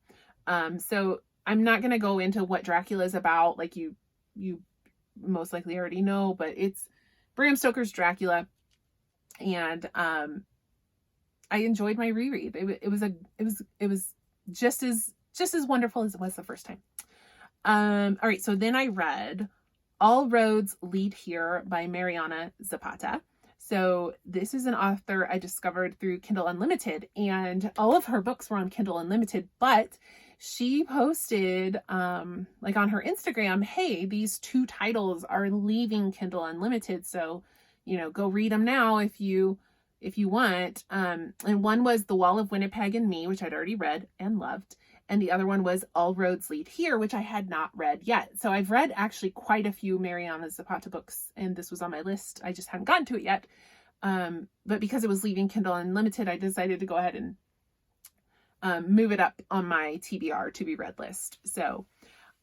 So I'm not going to go into what Dracula is about. Like you most likely already know, but it's Bram Stoker's Dracula. And, I enjoyed my reread. It was just as wonderful as it was the first time. All right. So then I read All Roads Lead Here by Mariana Zapata. So this is an author I discovered through Kindle Unlimited, and all of her books were on Kindle Unlimited, but she posted like on her Instagram, hey, these 2 titles are leaving Kindle Unlimited. So, go read them now if you want. And one was The Wall of Winnipeg and Me, which I'd already read and loved. And the other one was All Roads Lead Here, which I had not read yet. So I've read actually quite a few Mariana Zapata books, and this was on my list. I just hadn't gotten to it yet. But because it was leaving Kindle Unlimited, I decided to go ahead and move it up on my TBR to be read list. So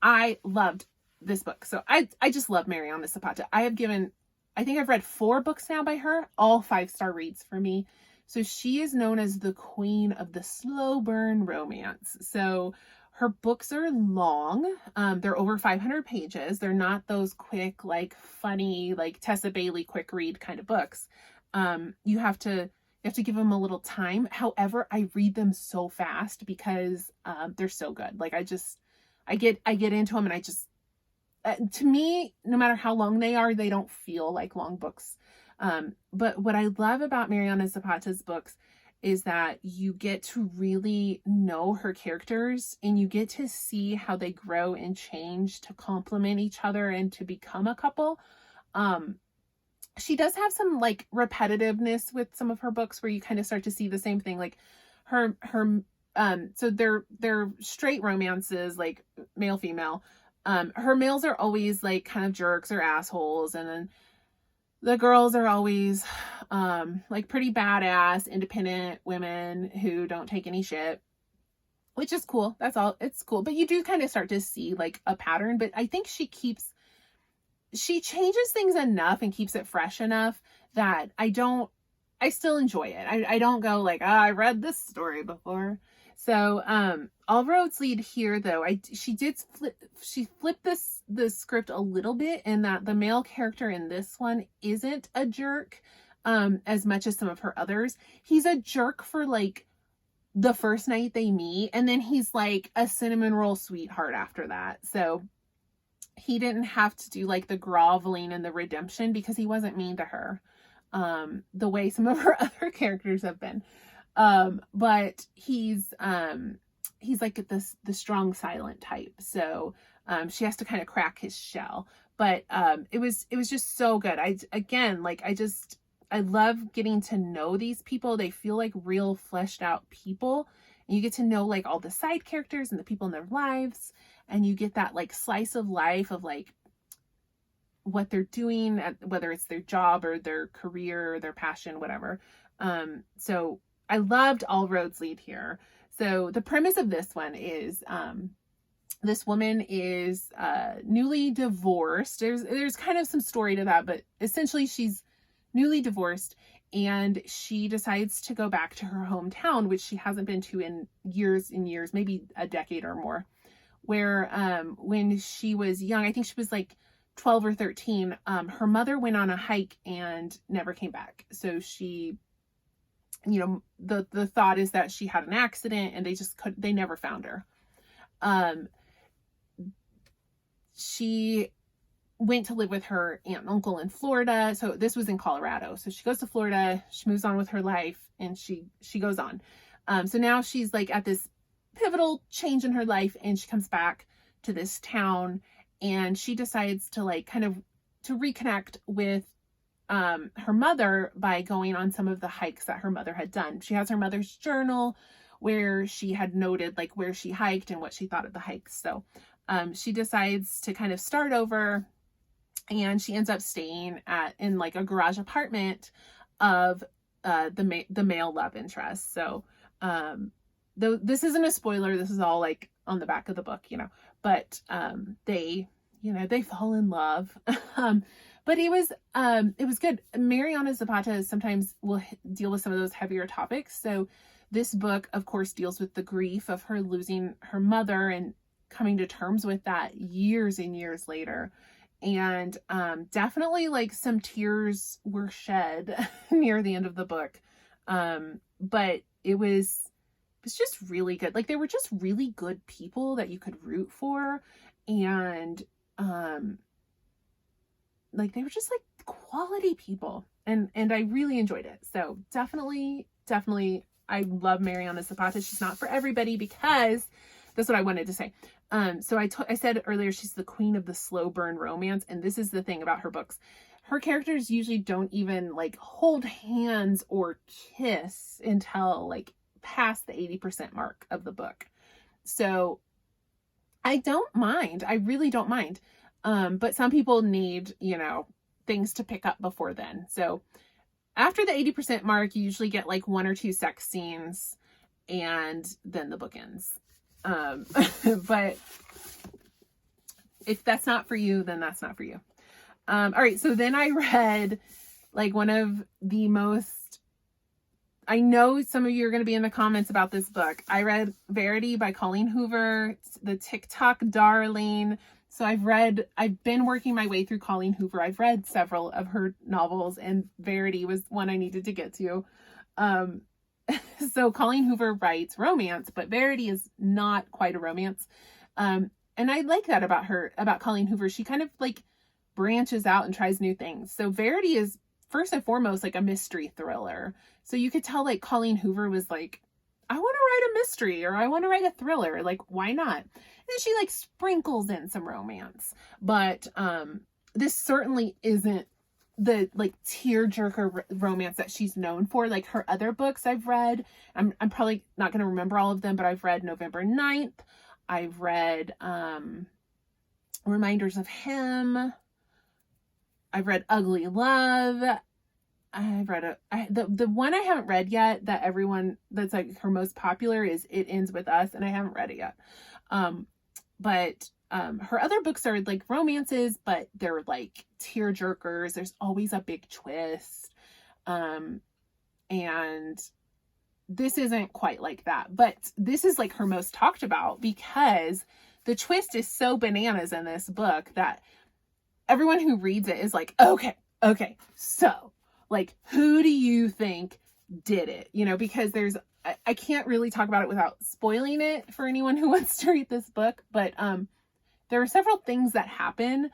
I loved this book. So I just love Mariana Zapata. I think I've read 4 books now by her, all 5-star reads for me. So she is known as the queen of the slow burn romance. So her books are long. They're over 500 pages. They're not those quick, like funny, like Tessa Bailey quick read kind of books. You have to give them a little time. However, I read them so fast because they're so good. Like I get into them, and I just, to me, no matter how long they are, they don't feel like long books. But what I love about Mariana Zapata's books is that you get to really know her characters, and you get to see how they grow and change to complement each other and to become a couple. She does have some like repetitiveness with some of her books where you kind of start to see the same thing. Like her so they're straight romances, like male female. Her males are always like kind of jerks or assholes, and then the girls are always like pretty badass independent women who don't take any shit, which is cool. That's all. It's cool. But you do kind of start to see like a pattern. But I think she changes things enough and keeps it fresh enough that I still enjoy it. I don't go like, oh, I read this story before. So all roads lead here, though. She flipped the script a little bit, in that the male character in this one isn't a jerk as much as some of her others. He's a jerk for like the first night they meet, and then he's like a cinnamon roll sweetheart after that. So he didn't have to do like the groveling and the redemption, because he wasn't mean to her the way some of her other characters have been. But he's like the strong silent type. So she has to kind of crack his shell. But it was just so good. I love getting to know these people. They feel like real fleshed out people. And you get to know like all the side characters and the people in their lives. And you get that like slice of life of like what they're doing, whether it's their job or their career or their passion, whatever. So I loved All Roads Lead Here. So the premise of this one is this woman is newly divorced. There's kind of some story to that, but essentially she's newly divorced, and she decides to go back to her hometown, which she hasn't been to in years and years, maybe a decade or more. Where when she was young, I think she was like 12 or 13, her mother went on a hike and never came back. So she, the thought is that she had an accident, and they never found her. She went to live with her aunt and uncle in Florida. So this was in Colorado. So she goes to Florida, she moves on with her life, and she goes on. So now she's like at this pivotal change in her life, and she comes back to this town, and she decides to like kind of to reconnect with her mother by going on some of the hikes that her mother had done. She has her mother's journal where she had noted like where she hiked and what she thought of the hikes. So she decides to kind of start over, and she ends up staying in like a garage apartment of the male love interest. So though this isn't a spoiler, this is all like on the back of the book, but they fall in love. But it was good. Mariana Zapata sometimes will deal with some of those heavier topics. So this book, of course, deals with the grief of her losing her mother and coming to terms with that years and years later. And definitely like some tears were shed near the end of the book. But it was just really good. Like they were just really good people that you could root for. And like they were just like quality people, and I really enjoyed it. So definitely I love Mariana Zapata. She's not for everybody, because that's what I wanted to say. So I said earlier, she's the queen of the slow burn romance, and this is the thing about her books. Her characters usually don't even like hold hands or kiss until like past the 80% mark of the book. So I don't mind. I really don't mind. But some people need, things to pick up before then. So after the 80% mark, you usually get like 1 or 2 sex scenes, and then the book ends. But if that's not for you, then that's not for you. All right. So then I read like one of the most, I know some of you are going to be in the comments about this book. I read Verity by Colleen Hoover, the TikTok darling. So I've been working my way through Colleen Hoover. I've read several of her novels, and Verity was one I needed to get to. So Colleen Hoover writes romance, but Verity is not quite a romance. And I like that about her, about Colleen Hoover. She kind of like branches out and tries new things. So Verity is first and foremost like a mystery thriller. So you could tell like Colleen Hoover was like, I want to write a mystery, or I want to write a thriller. Like, why not? And she like sprinkles in some romance. But this certainly isn't the like tearjerker romance that she's known for. Like her other books I've read, I'm probably not going to remember all of them, but I've read November 9th. I've read Reminders of Him. I've read Ugly Love. I've read the one I haven't read yet that everyone, that's like her most popular, is It Ends With Us, and I haven't read it yet. But her other books are like romances, but they're like tear jerkers. There's always a big twist. And this isn't quite like that, but this is like her most talked about because the twist is so bananas in this book that everyone who reads it is like, okay, so like, who do you think did it? You know, because I can't really talk about it without spoiling it for anyone who wants to read this book, but there are several things that happen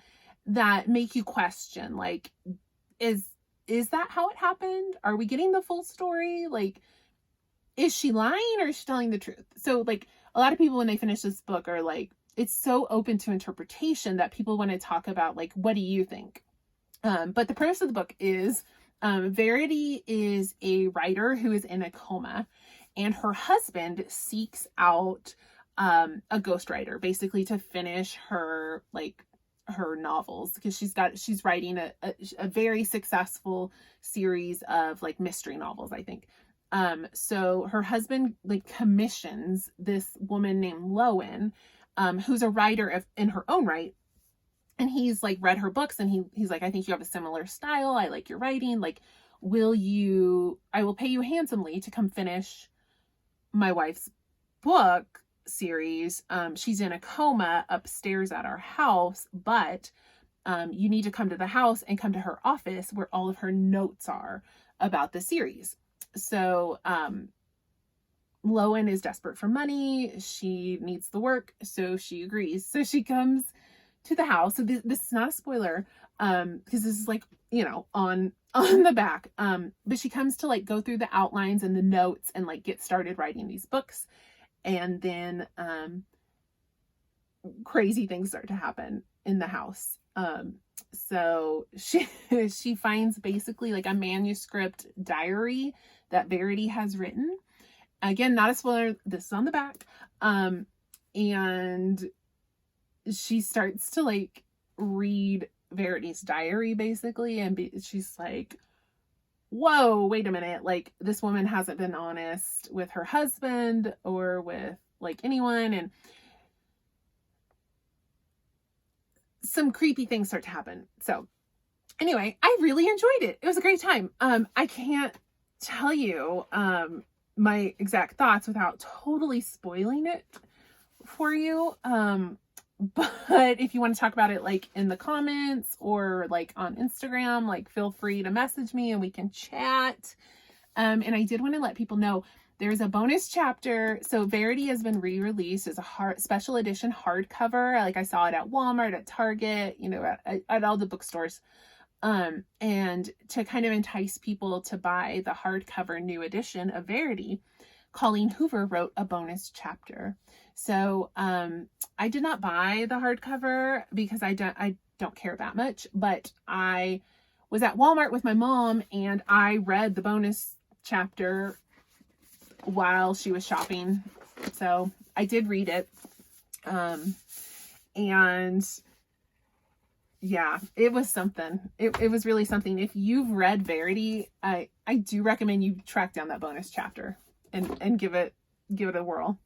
that make you question, like, is that how it happened? Are we getting the full story? Like, is she lying or is she telling the truth? So like a lot of people when they finish this book are like, it's so open to interpretation that people want to talk about like, what do you think? But the premise of the book is Verity is a writer who is in a coma, and her husband seeks out a ghostwriter basically to finish her novels, because she's writing a very successful series of like mystery novels, I think. So her husband like commissions this woman named Lowen, who's a writer in her own right. And he's like read her books, and he's like, I think you have a similar style. I like your writing. Like, I will pay you handsomely to come finish my wife's book series. She's in a coma upstairs at our house, but you need to come to the house and come to her office where all of her notes are about the series. So Lowen is desperate for money. She needs the work, so she agrees. So she comes to the house. So this is not a spoiler, because this is like, you know, on the back. But she comes to like go through the outlines and the notes and like get started writing these books. And then crazy things start to happen in the house. So she finds basically like a manuscript diary that Verity has written. Again, not a spoiler. This is on the back. And she starts to like read Verity's diary basically, and she's like, whoa, wait a minute, like this woman hasn't been honest with her husband or with like anyone, and some creepy things start to happen. So anyway, I really enjoyed it. It was a great time. I can't tell you my exact thoughts without totally spoiling it for you. But if you want to talk about it like in the comments or like on Instagram, like feel free to message me and we can chat. And I did want to let people know there's a bonus chapter. So Verity has been re-released as a special edition hardcover. Like I saw it at Walmart, at Target, you know, at all the bookstores. And to kind of entice people to buy the hardcover new edition of Verity, Colleen Hoover wrote a bonus chapter. So I did not buy the hardcover because I don't care that much, but I was at Walmart with my mom and I read the bonus chapter while she was shopping. So I did read it. And yeah, it was something. It was really something. If you've read Verity, I do recommend you track down that bonus chapter and give it a whirl.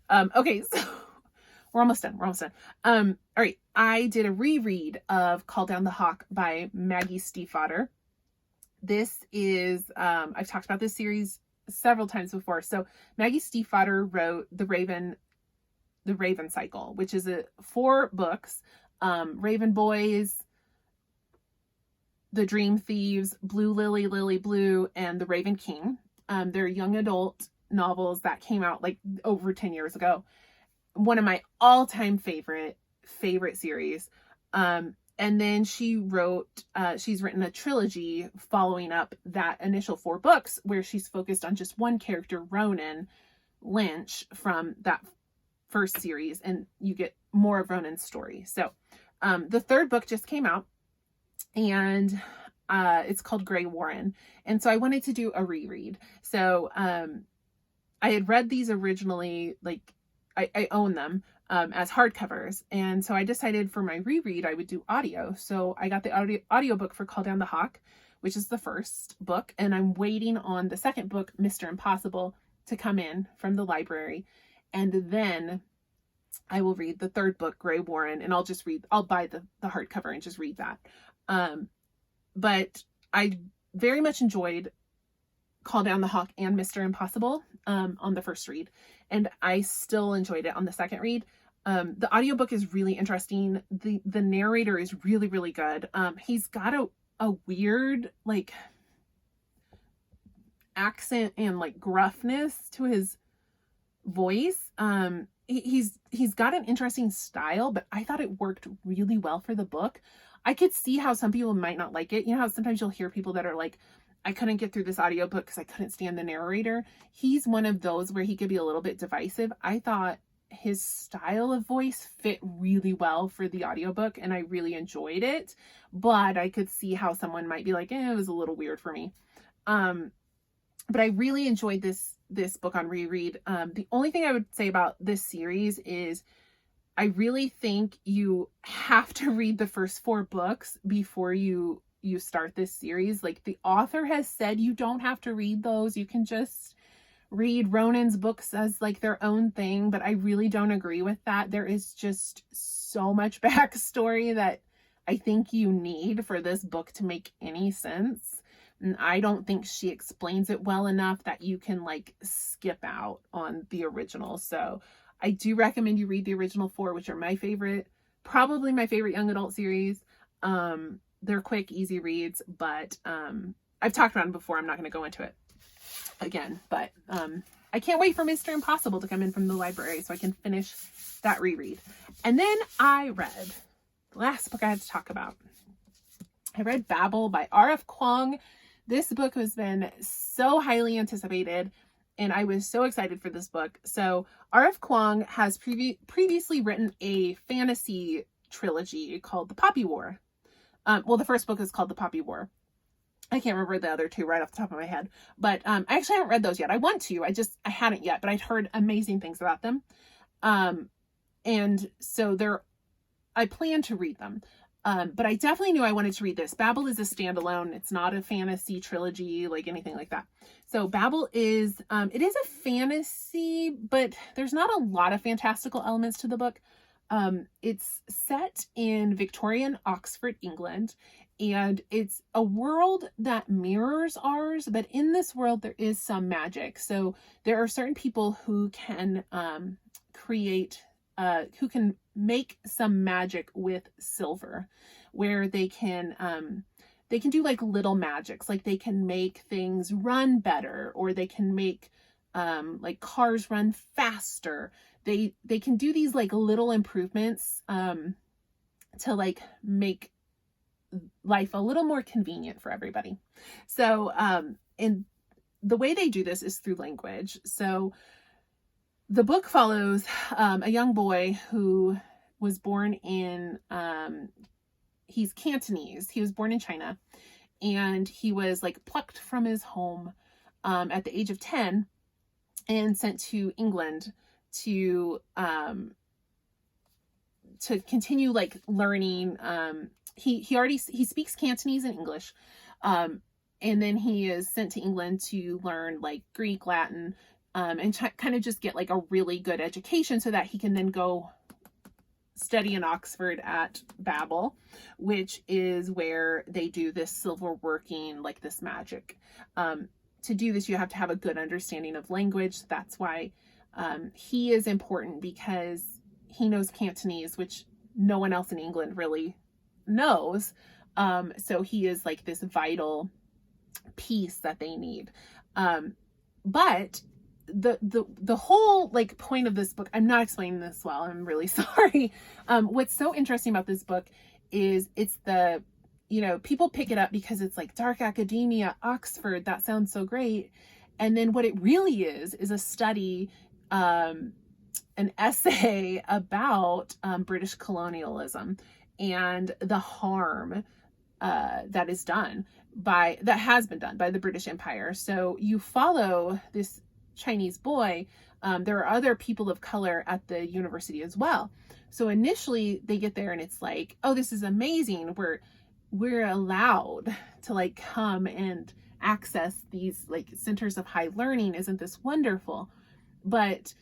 Okay, so We're almost done. We're almost done. All right. I did a reread of Call Down the Hawk by Maggie Stiefvater. This is, I've talked about this series several times before. So Maggie Stiefvater wrote the Raven Cycle, which is 4 books. Raven Boys, The Dream Thieves, Blue Lily, Lily Blue, and The Raven King. They're young adult novels that came out like over 10 years ago. One of my all-time favorite series. And then she's written a trilogy following up that initial 4 books where she's focused on just one character, Ronan Lynch, from that first series, and you get more of Ronan's story. So the 3rd book just came out, and it's called Grey Warren. And so I wanted to do a reread. So I had read these originally, like I own them as hardcovers. And so I decided for my reread, I would do audio. So I got the audiobook for Call Down the Hawk, which is the first book. And I'm waiting on the 2nd book, Mr. Impossible, to come in from the library. And then I will read the 3rd book, Grey Warren, and I'll buy the hardcover and just read that. But I very much enjoyed Call Down the Hawk and Mr. Impossible on the first read, and I still enjoyed it on the 2nd read. The audiobook is really interesting. The narrator is really, really good. He's got a weird like accent and like gruffness to his voice. He's got an interesting style, but I thought it worked really well for the book. I could see how some people might not like it. You know how sometimes you'll hear people that are like, I couldn't get through this audiobook because I couldn't stand the narrator. He's one of those where he could be a little bit divisive. I thought his style of voice fit really well for the audiobook, and I really enjoyed it. But I could see how someone might be like, it was a little weird for me. But I really enjoyed this book on reread. The only thing I would say about this series is I really think you have to read the first 4 books before you start this series. Like, the author has said you don't have to read those. You can just read Ronan's books as like their own thing, but I really don't agree with that. There is just so much backstory that I think you need for this book to make any sense. And I don't think she explains it well enough that you can like skip out on the original. So I do recommend you read the original 4, which are my favorite, probably my favorite young adult series. They're quick, easy reads, but I've talked about them before. I'm not going to go into it again, but I can't wait for Mr. Impossible to come in from the library so I can finish that reread. And then I read the last book I had to talk about. I read Babel by R.F. Kuang. This book has been so highly anticipated, and I was so excited for this book. So R.F. Kuang has previously written a fantasy trilogy called The Poppy War. Well, the first book is called The Poppy War. I can't remember the other 2 right off the top of my head, but I actually haven't read those yet. I want to, I hadn't yet, but I'd heard amazing things about them. And so I plan to read them. But I definitely knew I wanted to read this. Babel is a standalone. It's not a fantasy trilogy, like anything like that. So Babel is, it is a fantasy, but there's not a lot of fantastical elements to the book. It's set in Victorian Oxford, England, and it's a world that mirrors ours, but in this world there is some magic. So there are certain people who can who can make some magic with silver, where they can do like little magics, like they can make things run better, or they can make like cars run faster. They can do these like little improvements to like make life a little more convenient for everybody. So and the way they do this is through language. So the book follows a young boy who was born in he's Cantonese. He was born in China, and he was like plucked from his home at the age of 10 and sent to England to continue like learning. He speaks Cantonese and English, and then he is sent to England to learn like Greek, Latin, and kind of just get like a really good education so that he can then go study in Oxford at Babel, which is where they do this silver working, like this magic. To do this, you have to have a good understanding of language. That's why he is important, because he knows Cantonese, which no one else in England really knows. So he is like this vital piece that they need. But the whole like point of this book, I'm not explaining this well, I'm really sorry. What's so interesting about this book is it's the, you know, people pick it up because it's like dark academia, Oxford, that sounds so great. And then what it really is a study, an essay about British colonialism and the harm that has been done by the British Empire. So you follow this Chinese boy. There are other people of color at the university as well. So initially they get there and it's like, oh, this is amazing. We're allowed to like come and access these like centers of high learning. Isn't this wonderful? But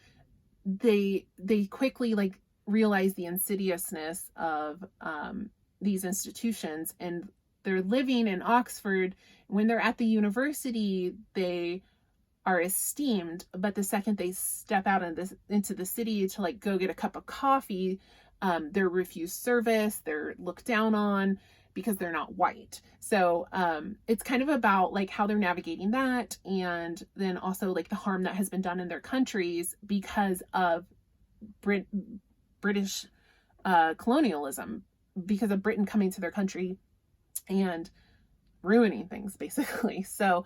they quickly like realize the insidiousness of these institutions, and they're living in Oxford. When they're at the university, they are esteemed, but the second they step out into the city to like go get a cup of coffee, they're refused service, they're looked down on because they're not white. So it's kind of about like how they're navigating that, and then also like the harm that has been done in their countries because of British colonialism, because of Britain coming to their country and ruining things basically. So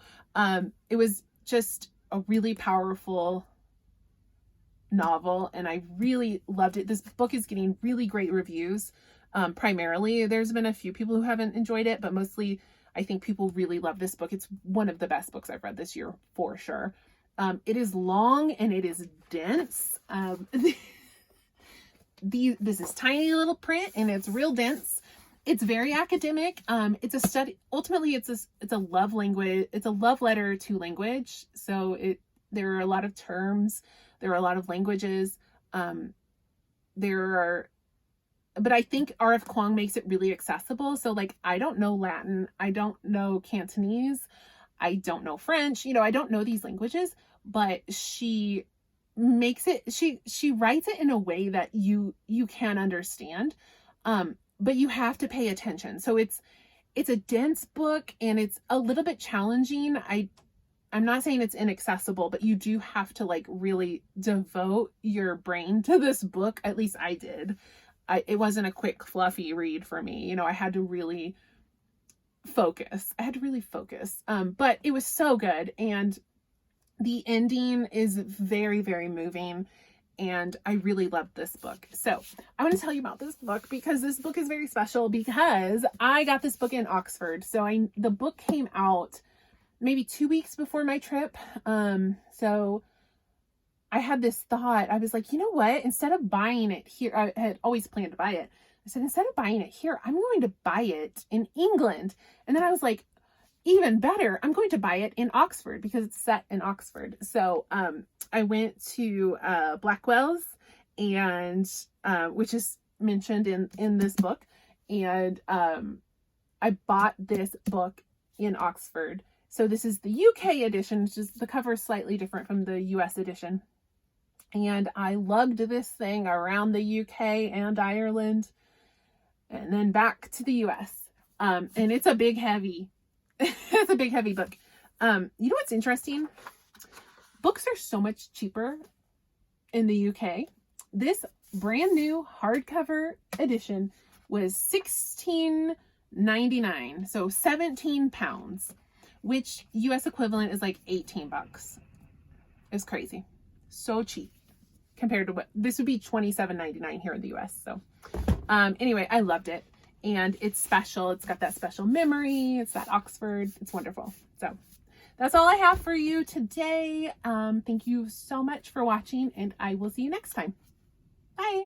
it was just a really powerful novel and I really loved it. This book is getting really great reviews. Primarily there's been a few people who haven't enjoyed it, but mostly I think people really love this book. It's one of the best books I've read this year for sure. It is long and it is dense. This is tiny little print and it's real dense. It's very academic. It's a study. Ultimately, it's a love language. It's a love letter to language. So there are a lot of terms. There are a lot of languages. But I think R.F. Kuang makes it really accessible. So like, I don't know Latin. I don't know Cantonese. I don't know French. You know, I don't know these languages, but she makes it, she writes it in a way that you can understand. But you have to pay attention. So it's a dense book and it's a little bit challenging. I'm not saying it's inaccessible, but you do have to like really devote your brain to this book. At least I did. It wasn't a quick fluffy read for me. You know, I had to really focus. But it was so good. And the ending is very, very moving. And I really loved this book. So I want to tell you about this book because this book is very special because I got this book in Oxford. So the book came out maybe 2 weeks before my trip. So I had this thought. I was like, you know what? Instead of buying it here, I had always planned to buy it. I said, instead of buying it here, I'm going to buy it in England. And then I was like, even better, I'm going to buy it in Oxford because it's set in Oxford. So I went to Blackwell's, and which is mentioned in this book, and I bought this book in Oxford. So this is the UK edition, just the cover is slightly different from the US edition. And I lugged this thing around the UK and Ireland and then back to the US. And it's a big, heavy, it's a big, heavy book. You know what's interesting? Books are so much cheaper in the UK. This brand new hardcover edition was $16.99, so 17 pounds, which US equivalent is like 18 bucks. It's crazy. So cheap compared to what this would be $27.99 here in the US. So anyway, I loved it. And it's special. It's got that special memory. It's that Oxford. It's wonderful. So that's all I have for you today. Thank you so much for watching, and I will see you next time. Bye.